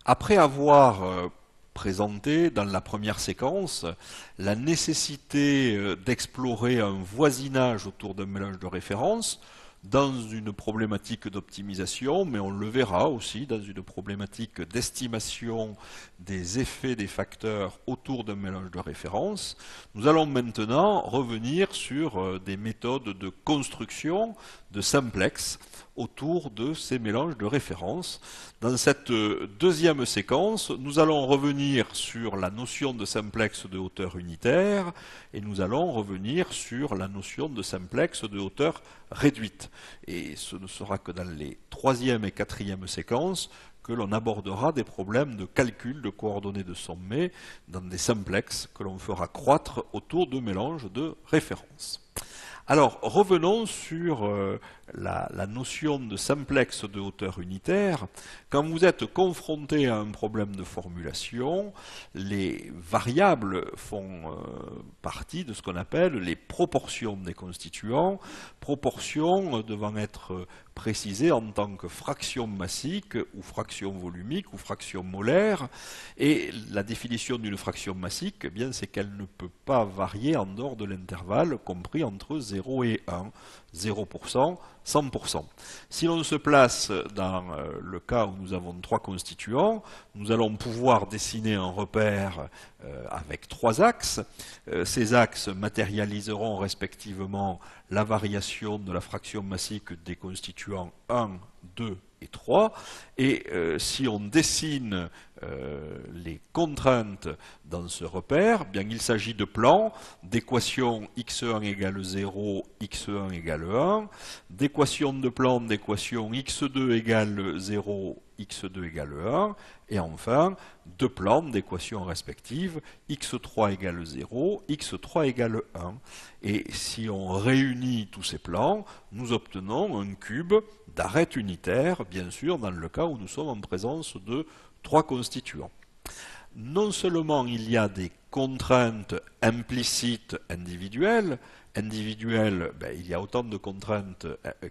Après avoir présenté dans la première séquence la nécessité d'explorer un voisinage autour d'un mélange de références dans une problématique d'optimisation, mais on le verra aussi dans une problématique d'estimation des effets des facteurs autour d'un mélange de références, nous allons maintenant revenir sur des méthodes de construction de simplex autour de ces mélanges de références. Dans cette deuxième séquence, nous allons revenir sur la notion de simplex de hauteur unitaire et nous allons revenir sur la notion de simplex de hauteur réduite. Et ce ne sera que dans les troisième et quatrième séquences que l'on abordera des problèmes de calcul de coordonnées de sommet dans des simplex que l'on fera croître autour de mélanges de références. Alors, revenons sur la notion de simplex de hauteur unitaire. Quand vous êtes confronté à un problème de formulation, les variables font partie de ce qu'on appelle les proportions des constituants, proportions devant être précisées en tant que fraction massique ou fraction volumique ou fraction molaire. Et la définition d'une fraction massique, eh bien, c'est qu'elle ne peut pas varier en dehors de l'intervalle compris entre 0 et 1. 0%, 100%. Si l'on se place dans le cas où nous avons trois constituants, nous allons pouvoir dessiner un repère avec trois axes. Ces axes matérialiseront respectivement la variation de la fraction massique des constituants 1, 2 et 3. Et si on dessine les contraintes dans ce repère, bien il s'agit de plans d'équations x1 égale 0, x1 égale 1, d'équations de plan d'équations x2 égale 0, x2 égale 1, et enfin de plans d'équations respectives x3 égale 0, x3 égale 1. Et si on réunit tous ces plans, nous obtenons un cube d'arête unitaire, bien sûr, dans le cas où nous sommes en présence de trois constituants. Non seulement il y a des contraintes implicites individuelles, il y a autant de contraintes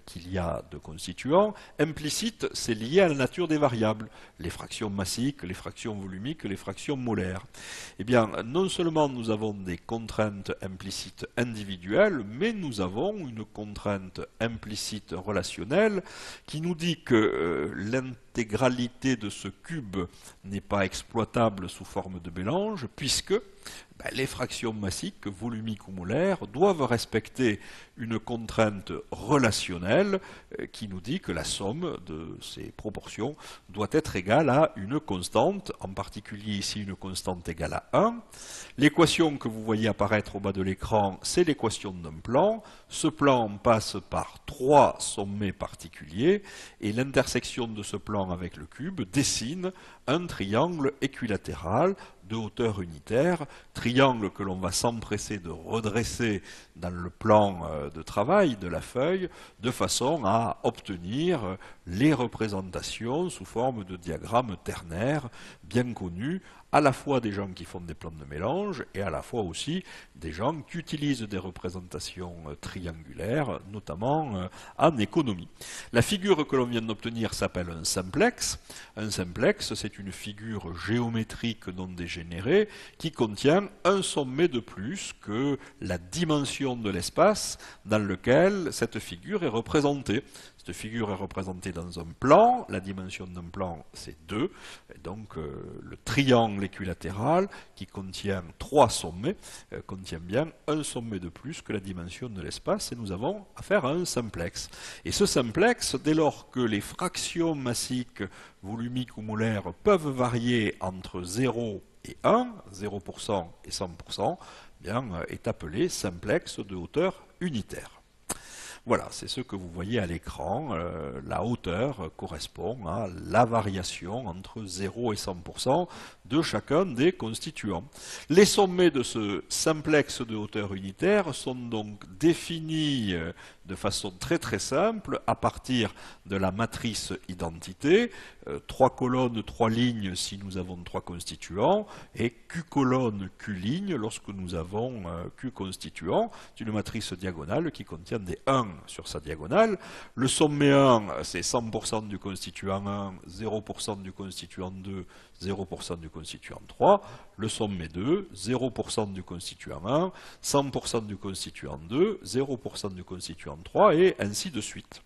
qu'il y a de constituants. Implicite, c'est lié à la nature des variables, les fractions massiques, les fractions volumiques, les fractions molaires. Eh bien, non seulement nous avons des contraintes implicites individuelles, mais nous avons une contrainte implicite relationnelle qui nous dit que l'intégralité de ce cube n'est pas exploitable sous forme de mélange, puisque les fractions massiques, volumiques ou molaires, doivent respecter une contrainte relationnelle qui nous dit que la somme de ces proportions doit être égale à une constante, en particulier ici une constante égale à 1. L'équation que vous voyez apparaître au bas de l'écran, c'est l'équation d'un plan. Ce plan passe par trois sommets particuliers et l'intersection de ce plan avec le cube dessine un triangle équilatéral de hauteur unitaire, triangle que l'on va s'empresser de redresser dans le plan de travail de la feuille, de façon à obtenir les représentations sous forme de diagrammes ternaires bien connus, à la fois des gens qui font des plans de mélange et à la fois aussi des gens qui utilisent des représentations triangulaires, notamment en économie. La figure que l'on vient d'obtenir s'appelle un simplex. Un simplex, c'est une figure géométrique non dégénérée qui contient un sommet de plus que la dimension de l'espace dans lequel cette figure est représentée. Cette figure est représentée dans un plan, la dimension d'un plan c'est 2, et donc le triangle équilatéral qui contient trois sommets contient bien un sommet de plus que la dimension de l'espace, et nous avons affaire à un simplex. Et ce simplex, dès lors que les fractions massiques, volumiques ou molaires peuvent varier entre 0 et 1, 0% et 100%, bien, est appelé simplex de hauteur unitaire. Voilà, c'est ce que vous voyez à l'écran. La hauteur correspond à la variation entre 0 et 100% de chacun des constituants. Les sommets de ce simplex de hauteur unitaire sont donc définis de façon très très simple à partir de la matrice identité, 3 colonnes, 3 lignes si nous avons 3 constituants, et Q colonne, Q ligne lorsque nous avons Q constituants. C'est une matrice diagonale qui contient des 1 sur sa diagonale. Le sommet 1, c'est 100% du constituant 1, 0% du constituant 2, 0% du constituant 3. Le sommet 2, 0% du constituant 1, 100% du constituant 2, 0% du constituant 3, et ainsi de suite.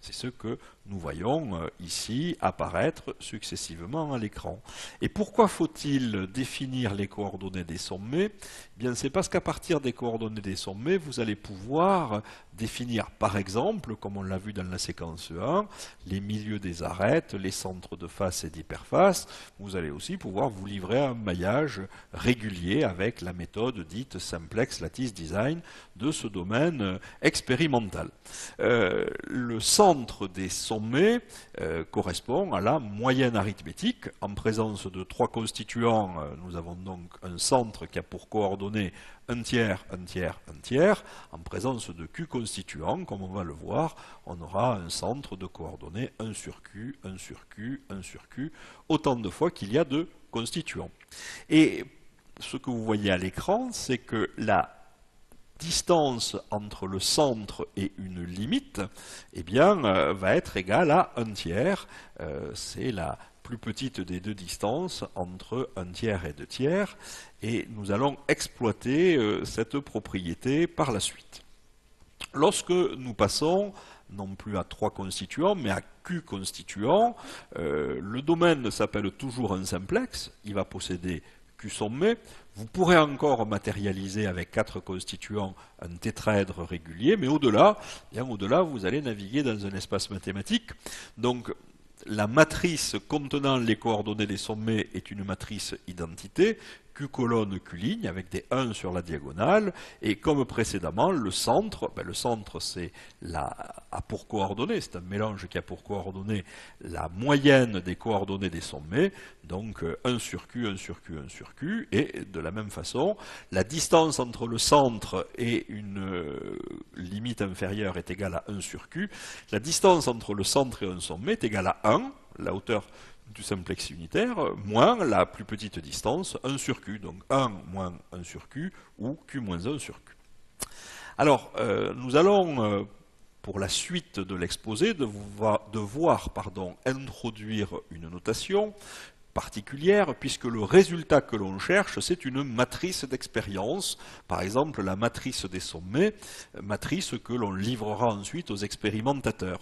C'est ce que nous voyons ici apparaître successivement à l'écran. Et pourquoi faut-il définir les coordonnées des sommets? Eh bien, c'est parce qu'à partir des coordonnées des sommets, vous allez pouvoir définir, par exemple, comme on l'a vu dans la séquence 1, les milieux des arêtes, les centres de face et d'hyperface. Vous allez aussi pouvoir vous livrer un maillage régulier avec la méthode dite Simplex Lattice Design de ce domaine expérimental. Le centre des sommets correspond à la moyenne arithmétique. En présence de trois constituants, nous avons donc un centre qui a pour coordonnées un tiers, un tiers, un tiers. En présence de Q constituants, comme on va le voir, on aura un centre de coordonnées 1 sur Q, 1 sur Q, 1 sur Q, autant de fois qu'il y a de constituants. Et ce que vous voyez à l'écran, c'est que la distance entre le centre et une limite, eh bien, va être égale à 1 tiers. C'est la plus petite des deux distances entre 1 tiers et 2 tiers. Et nous allons exploiter cette propriété par la suite. Lorsque nous passons non plus à 3 constituants, mais à Q constituants, le domaine s'appelle toujours un simplex. Il va posséder Q sommet. Vous pourrez encore matérialiser avec 4 constituants un tétraèdre régulier, mais au-delà, vous allez naviguer dans un espace mathématique. Donc, la matrice contenant les coordonnées des sommets est une matrice identité, Q colonne, Q ligne, avec des 1 sur la diagonale, et comme précédemment, le centre c'est a pour coordonnées, c'est un mélange qui a pour coordonnées la moyenne des coordonnées des sommets, donc 1 sur Q, 1 sur Q, 1 sur Q, et de la même façon, la distance entre le centre et une limite inférieure est égale à 1 sur Q, la distance entre le centre et un sommet est égale à 1, la hauteur du simplex unitaire, moins la plus petite distance, 1 sur Q. Donc 1 moins 1 sur Q, ou Q moins 1 sur Q. Alors, nous allons, pour la suite de l'exposé, devoir introduire une notation particulière, puisque le résultat que l'on cherche, c'est une matrice d'expérience, par exemple la matrice des sommets, matrice que l'on livrera ensuite aux expérimentateurs.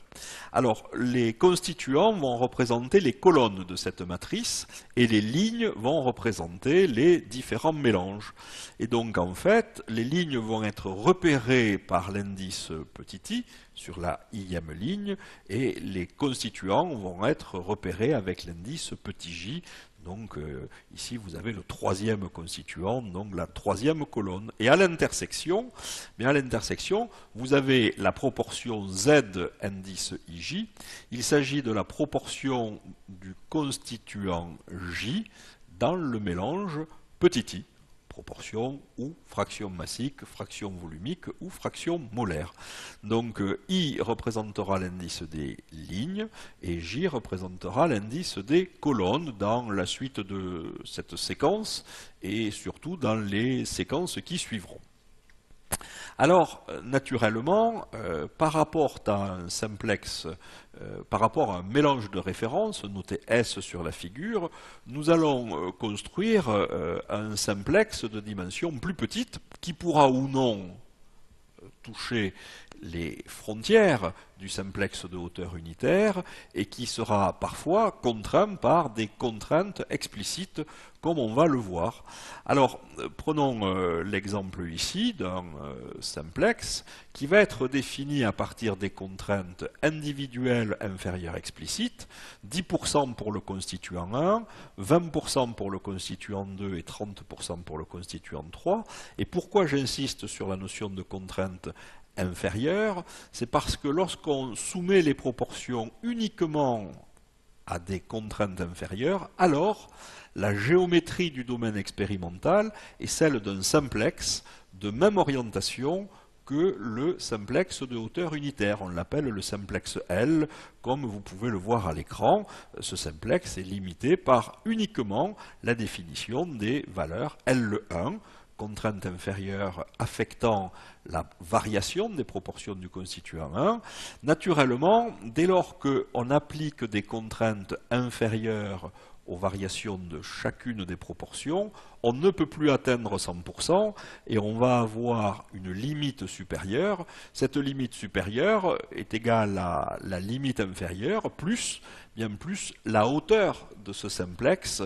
Alors, les constituants vont représenter les colonnes de cette matrice, et les lignes vont représenter les différents mélanges. Et donc, en fait, les lignes vont être repérées par l'indice petit i, sur la ième ligne, et les constituants vont être repérés avec l'indice petit j. Donc ici vous avez le troisième constituant, donc la troisième colonne. Et à l'intersection, vous avez la proportion z indice ij. Il s'agit de la proportion du constituant j dans le mélange petit i. Proportion ou fraction massique, fraction volumique ou fraction molaire. Donc I représentera l'indice des lignes et J représentera l'indice des colonnes dans la suite de cette séquence et surtout dans les séquences qui suivront. Alors, naturellement, par rapport à un simplex, par rapport à un mélange de références, noté S sur la figure, nous allons construire un simplex de dimension plus petite qui pourra ou non toucher les frontières du simplex de hauteur unitaire et qui sera parfois contraint par des contraintes explicites comme on va le voir. Alors prenons l'exemple ici d'un simplex qui va être défini à partir des contraintes individuelles inférieures explicites, 10% pour le constituant 1, 20% pour le constituant 2 et 30% pour le constituant 3. Et pourquoi j'insiste sur la notion de contrainte inférieure? C'est parce que lorsqu'on soumet les proportions uniquement à des contraintes inférieures, alors la géométrie du domaine expérimental est celle d'un simplex de même orientation que le simplex de hauteur unitaire. On l'appelle le simplex L, comme vous pouvez le voir à l'écran. Ce simplex est limité par uniquement la définition des valeurs L1 contrainte inférieure affectant la variation des proportions du constituant 1, naturellement, dès lors qu'on applique des contraintes inférieures aux variations de chacune des proportions, on ne peut plus atteindre 100% et on va avoir une limite supérieure. Cette limite supérieure est égale à la limite inférieure plus, bien plus, la hauteur de ce simplex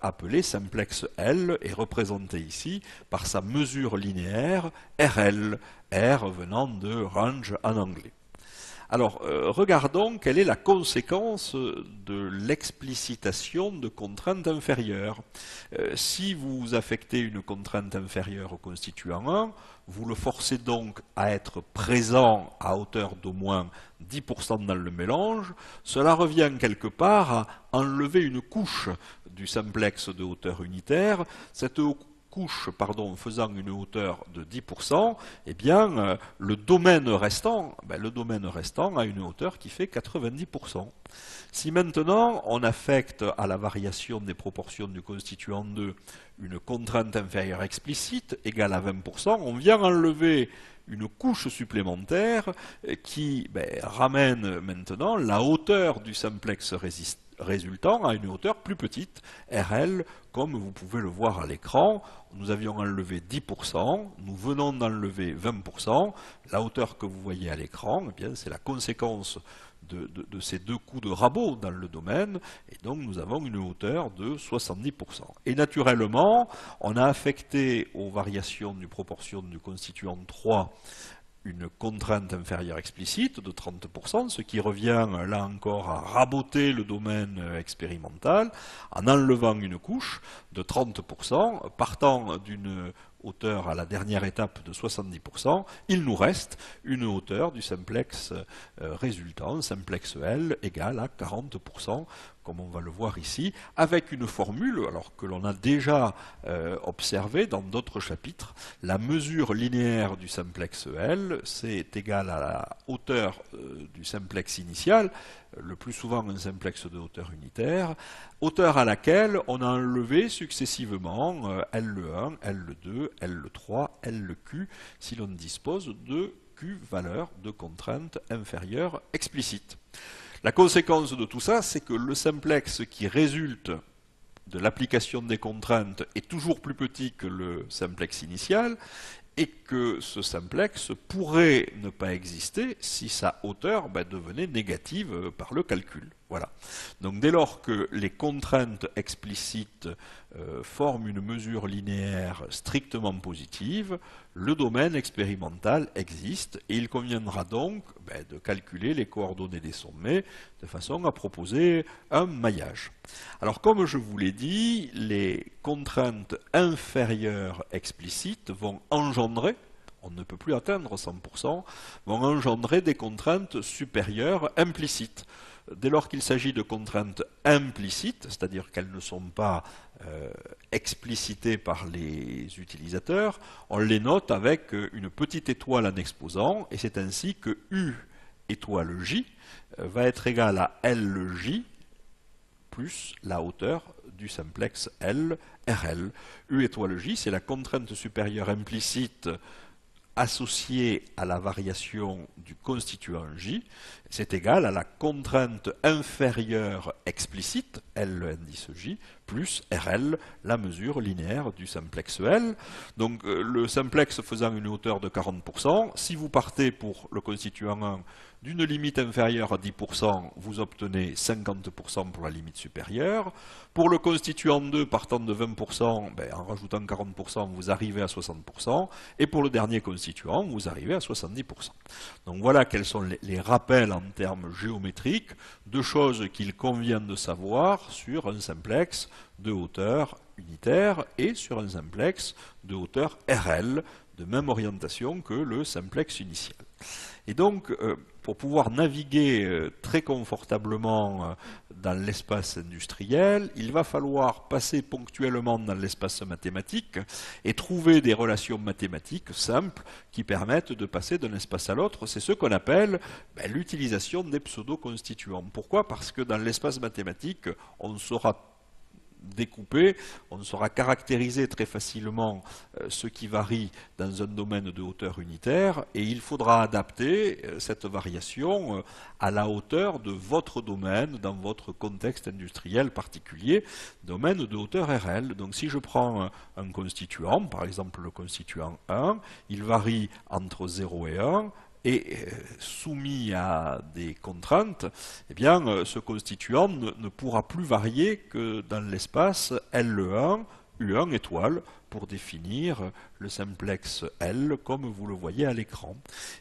appelé simplex L est représenté ici par sa mesure linéaire RL, R venant de range en anglais. Alors, regardons quelle est la conséquence de l'explicitation de contraintes inférieures. Si vous affectez une contrainte inférieure au constituant 1, vous le forcez donc à être présent à hauteur d'au moins 10% dans le mélange. Cela revient quelque part à enlever une couche du simplex de hauteur unitaire. Cette couche faisant une hauteur de 10%, eh bien, le domaine restant a une hauteur qui fait 90%. Si maintenant on affecte à la variation des proportions du constituant 2 une contrainte inférieure explicite égale à 20%, on vient enlever une couche supplémentaire qui ramène maintenant la hauteur du simplex résultant à une hauteur plus petite, RL, comme vous pouvez le voir à l'écran. Nous avions enlevé 10%, nous venons d'enlever 20%. La hauteur que vous voyez à l'écran, eh bien, c'est la conséquence de ces deux coups de rabot dans le domaine, et donc nous avons une hauteur de 70%. Et naturellement, on a affecté aux variations du proportion du constituant 3 une contrainte inférieure explicite de 30%, ce qui revient là encore à raboter le domaine expérimental en enlevant une couche de 30%, partant d'une hauteur à la dernière étape de 70%, il nous reste une hauteur du simplex résultant, simplex L, égale à 40%, comme on va le voir ici, avec une formule alors que l'on a déjà observée dans d'autres chapitres. La mesure linéaire du simplex L, c'est égal à la hauteur du simplex initial, le plus souvent un simplex de hauteur unitaire, hauteur à laquelle on a enlevé successivement L1, L2, L3, LQ, si l'on dispose de Q valeurs de contrainte inférieure explicite. La conséquence de tout ça, c'est que le simplex qui résulte de l'application des contraintes est toujours plus petit que le simplex initial, et que ce simplex pourrait ne pas exister si sa hauteur devenait négative par le calcul. Voilà. Donc dès lors que les contraintes explicites forment une mesure linéaire strictement positive, le domaine expérimental existe et il conviendra donc de calculer les coordonnées des sommets de façon à proposer un maillage. Alors comme je vous l'ai dit, les contraintes inférieures explicites vont engendrer, on ne peut plus atteindre 100%, vont engendrer des contraintes supérieures implicites. Dès lors qu'il s'agit de contraintes implicites, c'est-à-dire qu'elles ne sont pas explicitées par les utilisateurs, on les note avec une petite étoile en exposant, et c'est ainsi que U étoile J va être égal à LJ plus la hauteur du simplex L, RL. U étoile J, c'est la contrainte supérieure implicite associée à la variation du constituant J, c'est égal à la contrainte inférieure explicite, L indice J, plus RL, la mesure linéaire du simplex L. Donc le simplex faisant une hauteur de 40%, si vous partez pour le constituant 1 d'une limite inférieure à 10%, vous obtenez 50% pour la limite supérieure. Pour le constituant 2, partant de 20%, en rajoutant 40%, vous arrivez à 60%. Et pour le dernier constituant, vous arrivez à 70%. Donc voilà quels sont les rappels en termes géométriques de choses qu'il convient de savoir sur un simplex de hauteur unitaire et sur un simplex de hauteur RL, de même orientation que le simplex initial. Et donc, pour pouvoir naviguer très confortablement dans l'espace industriel, il va falloir passer ponctuellement dans l'espace mathématique et trouver des relations mathématiques simples qui permettent de passer d'un espace à l'autre. C'est ce qu'on appelle l'utilisation des pseudo-constituants. Pourquoi ? Parce que dans l'espace mathématique, on saura découper, on saura caractériser très facilement ce qui varie dans un domaine de hauteur unitaire, et il faudra adapter cette variation à la hauteur de votre domaine, dans votre contexte industriel particulier, domaine de hauteur RL. Donc si je prends un constituant, par exemple le constituant 1, il varie entre 0 et 1, et soumis à des contraintes, eh bien, ce constituant ne pourra plus varier que dans l'espace L1, U1 étoile, pour définir le simplex L comme vous le voyez à l'écran.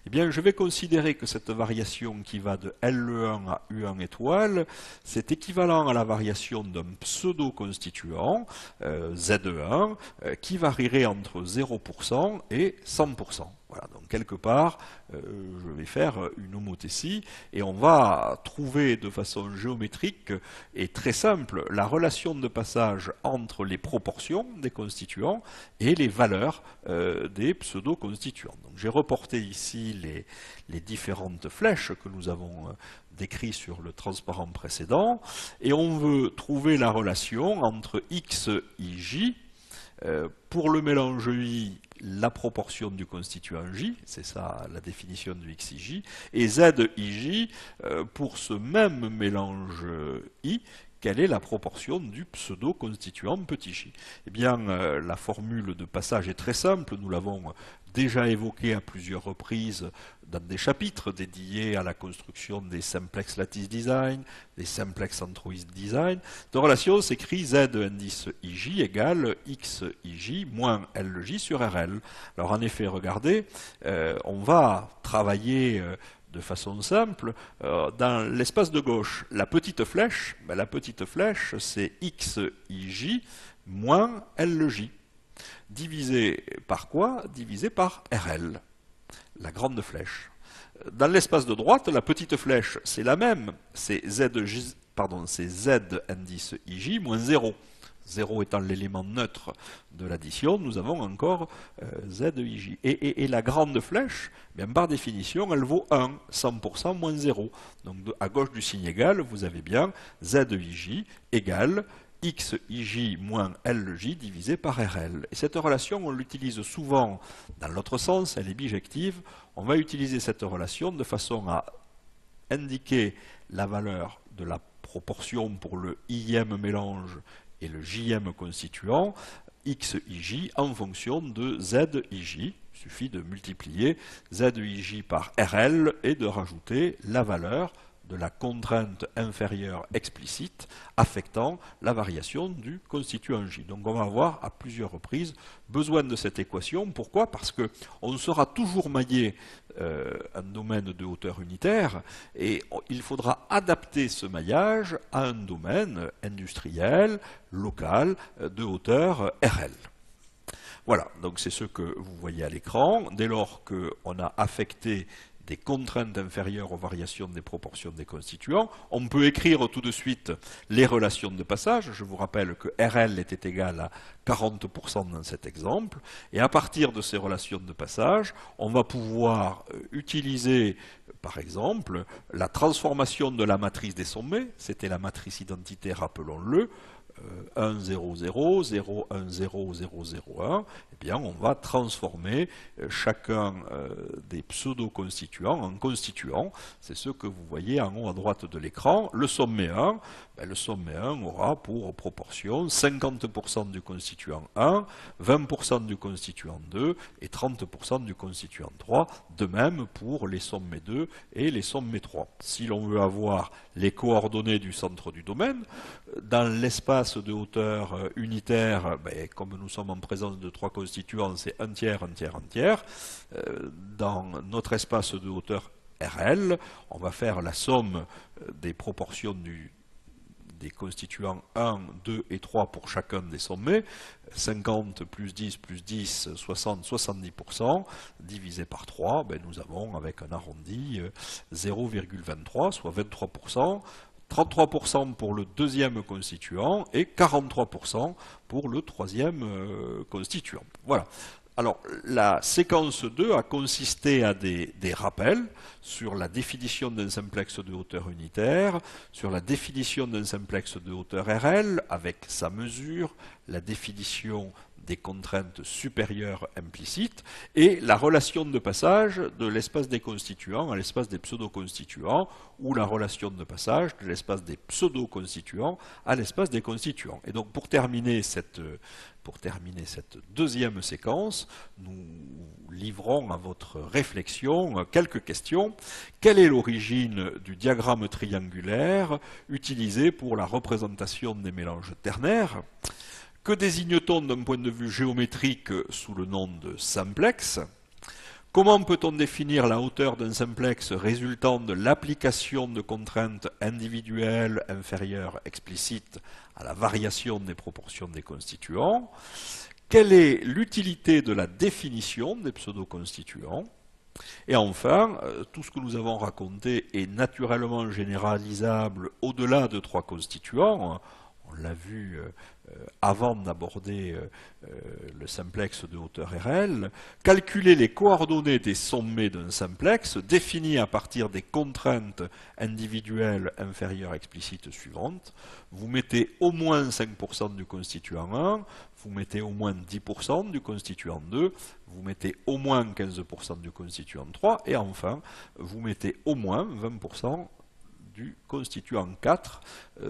Eh bien, je vais considérer que cette variation qui va de L1 à U1 étoile, c'est équivalent à la variation d'un pseudo-constituant, Z1, qui varierait entre 0% et 100%. Voilà, donc quelque part, je vais faire une homothétie et on va trouver de façon géométrique et très simple la relation de passage entre les proportions des constituants et les valeurs des pseudo-constituants. Donc j'ai reporté ici les différentes flèches que nous avons décrites sur le transparent précédent, et on veut trouver la relation entre x, i, j. Pour le mélange I, la proportion du constituant J, c'est ça la définition du XIJ, et ZIJ, pour ce même mélange I, quelle est la proportion du pseudo-constituant petit j? Eh bien, la formule de passage est très simple, nous l'avons déjà évoqué à plusieurs reprises dans des chapitres dédiés à la construction des simplex lattice design, des simplex centroid design. De relation s'écrit Z indice IJ égale XIJ moins LJ sur RL. Alors en effet, regardez, on va travailler de façon simple, dans l'espace de gauche, la petite flèche, c'est XIJ moins LJ. Divisé par quoi? Divisé par RL, la grande flèche. Dans l'espace de droite, la petite flèche, c'est la même, c'est Z indice IJ moins 0. 0 étant l'élément neutre de l'addition, nous avons encore ZIJ. Et la grande flèche, bien, par définition, elle vaut 1, 100% moins 0. Donc à gauche du signe égal, vous avez bien ZIJ égale XIJ moins LJ divisé par RL. Et cette relation, on l'utilise souvent dans l'autre sens, elle est bijective. On va utiliser cette relation de façon à indiquer la valeur de la proportion pour le ième mélange et le jème constituant, XIJ en fonction de ZIJ. Il suffit de multiplier ZIJ par RL et de rajouter la valeur de la contrainte inférieure explicite affectant la variation du constituant J. Donc on va avoir à plusieurs reprises besoin de cette équation. Pourquoi? Parce qu'on sera toujours maillé un domaine de hauteur unitaire et il faudra adapter ce maillage à un domaine industriel, local, de hauteur RL. Voilà, donc c'est ce que vous voyez à l'écran. Dès lors qu'on a affecté des contraintes inférieures aux variations des proportions des constituants, on peut écrire tout de suite les relations de passage. Je vous rappelle que RL était égal à 40% dans cet exemple, et à partir de ces relations de passage, on va pouvoir utiliser, par exemple, la transformation de la matrice des sommets, c'était la matrice identitaire, rappelons-le, 1, 0, 0, 0, 1, 0, 0, 0, 1, eh bien on va transformer chacun des pseudo-constituants en constituants. C'est ce que vous voyez en haut à droite de l'écran. Le sommet 1, le sommet 1 aura pour proportion 50% du constituant 1, 20% du constituant 2 et 30% du constituant 3. De même pour les sommets 2 et les sommets 3. Si l'on veut avoir les coordonnées du centre du domaine, dans l'espace de hauteur unitaire, comme nous sommes en présence de 3 constituants, c'est 1 tiers, 1 tiers, 1 tiers. Dans notre espace de hauteur RL, on va faire la somme des proportions des constituants 1, 2 et 3 pour chacun des sommets, 50 plus 10 plus 10, 60, 70%, divisé par 3, nous avons avec un arrondi 0,23, soit 23%, 33% pour le deuxième constituant et 43% pour le troisième constituant. Voilà. Alors, la séquence 2 a consisté à des rappels sur la définition d'un simplex de hauteur unitaire, sur la définition d'un simplex de hauteur RL avec sa mesure, la définition des contraintes supérieures implicites et la relation de passage de l'espace des constituants à l'espace des pseudo-constituants ou la relation de passage de l'espace des pseudo-constituants à l'espace des constituants. Et donc pour terminer cette deuxième séquence, nous livrons à votre réflexion quelques questions. Quelle est l'origine du diagramme triangulaire utilisé pour la représentation des mélanges ternaires? Que désigne-t-on d'un point de vue géométrique sous le nom de simplex? Comment peut-on définir la hauteur d'un simplex résultant de l'application de contraintes individuelles inférieures explicites à la variation des proportions des constituants? Quelle est l'utilité de la définition des pseudo-constituants? Et enfin, tout ce que nous avons raconté est naturellement généralisable au-delà de 3 constituants. On l'a vu avant d'aborder le simplex de hauteur RL, calculer les coordonnées des sommets d'un simplex définis à partir des contraintes individuelles inférieures explicites suivantes. Vous mettez au moins 5% du constituant 1, vous mettez au moins 10% du constituant 2, vous mettez au moins 15% du constituant 3, et enfin, vous mettez au moins 20% du constituant 4.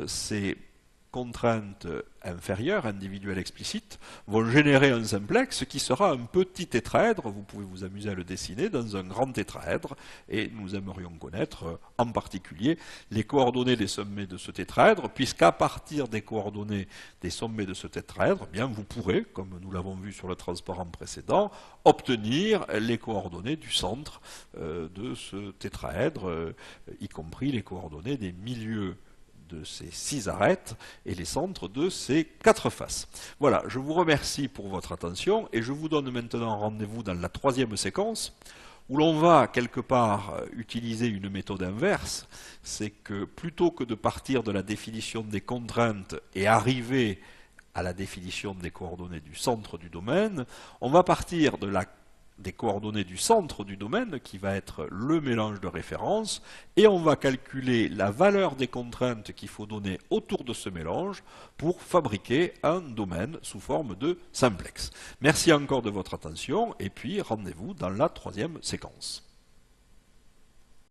Ces contraintes inférieures, individuelles explicites, vont générer un simplex qui sera un petit tétraèdre. Vous pouvez vous amuser à le dessiner dans un grand tétraèdre, et nous aimerions connaître en particulier les coordonnées des sommets de ce tétraèdre, puisqu'à partir des coordonnées des sommets de ce tétraèdre, eh bien vous pourrez, comme nous l'avons vu sur le transparent précédent, obtenir les coordonnées du centre de ce tétraèdre, y compris les coordonnées des milieux de ces 6 arêtes et les centres de ces 4 faces. Voilà, je vous remercie pour votre attention et je vous donne maintenant rendez-vous dans la 3e séquence où l'on va quelque part utiliser une méthode inverse. C'est que plutôt que de partir de la définition des contraintes et arriver à la définition des coordonnées du centre du domaine, on va partir des coordonnées du centre du domaine, qui va être le mélange de référence, et on va calculer la valeur des contraintes qu'il faut donner autour de ce mélange pour fabriquer un domaine sous forme de simplex. Merci encore de votre attention, et puis rendez-vous dans la 3e séquence.